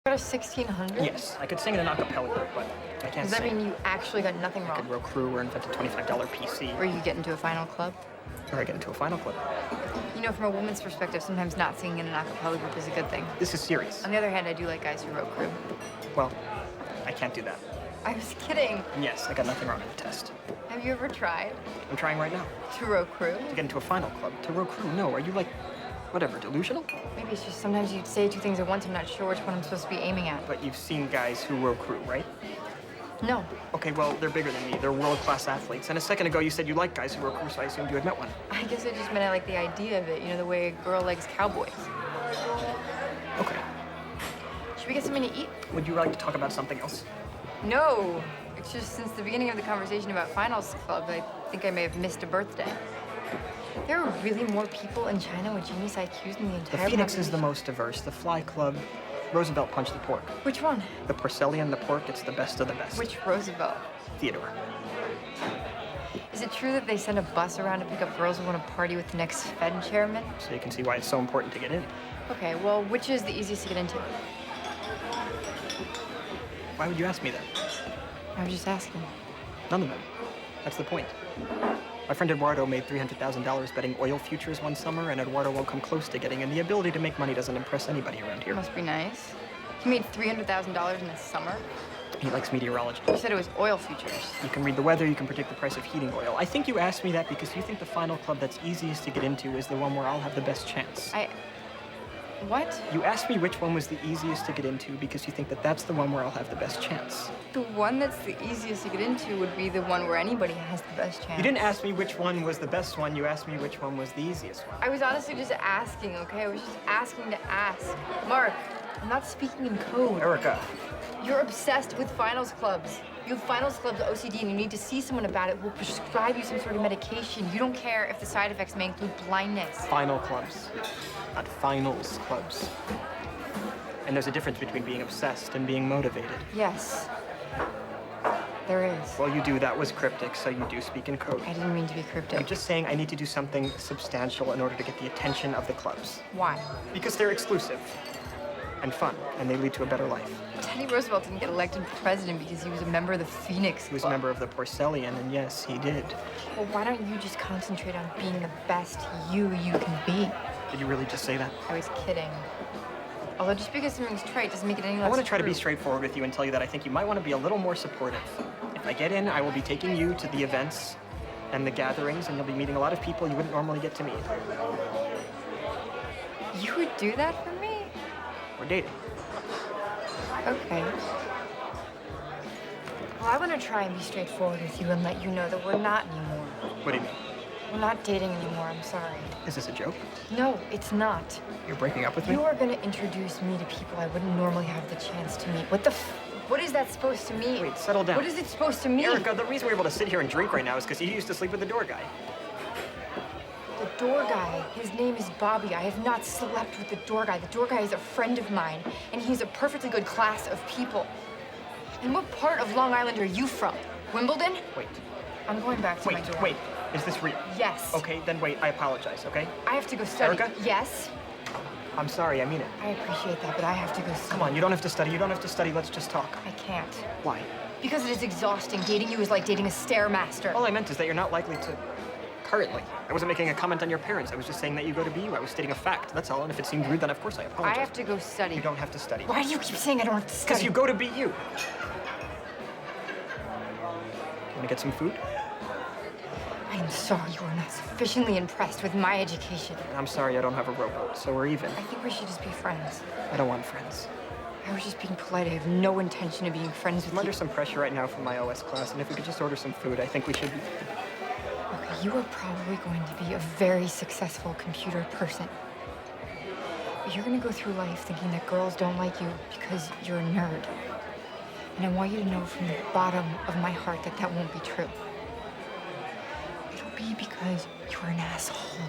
Got a 1600? Yes, I could sing in an acapella group, but I can't Does that sing. mean you actually got nothing I wrong? could row crew or invent a $25 PC. Or you get into a final club? Or I get into a final club. You know, from a woman's perspective, sometimes not singing in an acapella group is a good thing. This is serious. On the other hand, I do like guys who row crew. Well, I can't do that. I was kidding. And yes, I got nothing wrong in the test. Have you ever tried I'm trying right now. to row crew? To get into a final club. To row crew, no. Are you like, whatever, delusional? Maybe it's just sometimes you say two things at once. I'm not sure which one I'm supposed to be aiming at. But you've seen guys who row crew, right? No. Okay, well, they're bigger than me. They're world-class athletes. And a second ago, you said you like guys who row crew, so I assumed you had met one. I guess I just meant I like the idea of it. You know, the way a girl likes cowboys. Okay. Should we get something to eat? Would you like to talk about something else? No. It's just since the beginning of the conversation about finals club, I think I may have missed a birthday. There are really more people in China with genius IQs than the The entire Phoenix is the population. most diverse. The Fly Club, Roosevelt punched the pork. Which one? The Porcellian, the pork, it's the best of the best. Which Roosevelt? Theodore. Is it true that they send a bus around to pick up girls who want to party with the next Fed chairman? So you can see why it's so important to get in. Okay, well, which is the easiest to get into? Why would you ask me that? I was just asking. None of them. That's the point. My friend Eduardo made $300,000 betting oil futures one summer, and Eduardo won't come close to getting in. The ability to make money doesn't impress anybody around here. Must be nice. He made $300,000 in the summer. He likes meteorology. You said it was oil futures. You can read the weather, you can predict the price of heating oil. I think you asked me that because you think the final club that's easiest to get into is the one where I'll have the best chance. What? You asked me which one was the easiest to get into because you think that that's the one where I'll have the best chance. The one that's the easiest to get into would be the one where anybody has the best chance. You didn't ask me which one was the best one, you asked me which one was the easiest one. I was honestly just asking, okay? I was just asking to ask. Mark, I'm not speaking in code. Erica. You're obsessed with finals clubs. You have finals clubs OCD and you need to see someone about it who will prescribe you some sort of medication. You don't care if the side effects may include blindness. Final clubs, not finals clubs. And there's a difference between being obsessed and being motivated. Yes, there is. Well, you do. That was cryptic, so you do speak in code. I didn't mean to be cryptic. I'm just saying I need to do something substantial in order to get the attention of the clubs. Why? Because they're exclusive and fun, and they lead to a better life. Teddy Roosevelt didn't get elected president because he was a member of the Phoenix He was a Club. member of the Porcellian, and yes, he did. Well, why don't you just concentrate on being the best you can be? Did you really just say that? I was kidding. Although just because something's trite doesn't make it any less I want to try to be true. straightforward with you and tell you that I think you might want to be a little more supportive. If I get in, I will be taking you to the events and the gatherings, and you'll be meeting a lot of people you wouldn't normally get to meet. You would do that for me? We're dating. Okay. Well, I want to try and be straightforward with you and let you know that we're not anymore. What do you mean? We're not dating anymore, I'm sorry. Is this a joke? No, it's not. You're breaking up with me? You are going to introduce me to people I wouldn't normally have the chance to meet. What is that supposed to mean? Wait, settle down. What is it supposed to mean? Erica, the reason we're able to sit here and drink right now is because you used to sleep with the door guy. The door guy, his name is Bobby. I have not slept with the door guy. The door guy is a friend of mine, and he's a perfectly good class of people. And what part of Long Island are you from? Wimbledon? Wait. I'm going back to my Wait, dorm. wait. Is this real? Yes. Okay, then wait. I apologize, okay? I have to go study. Erica? Yes. I'm sorry, I mean it. I appreciate that, but I have to go study. Come on, you don't have to study. You don't have to study. Let's just talk. I can't. Why? Because it is exhausting. Dating you is like dating a stairmaster. All I meant is that you're not likely to... Currently. I wasn't making a comment on your parents. I was just saying that you go to BU. I was stating a fact. That's all. And if it seemed rude, then of course I apologize. I have to go study. You don't have to study. Why do you keep saying I don't have to study? Because you go to BU. You want to get some food? I am sorry you are not sufficiently impressed with my education. I'm sorry I don't have a rowboat, so we're even. I think we should just be friends. I don't want friends. I was just being polite. I have no intention of being friends with I'm under you. some pressure right now from my OS class, and if we could just order some food, I think we should be... Okay, you are probably going to be a very successful computer person. But you're going to go through life thinking that girls don't like you because you're a nerd. And I want you to know from the bottom of my heart that that won't be true. It'll be because you're an asshole.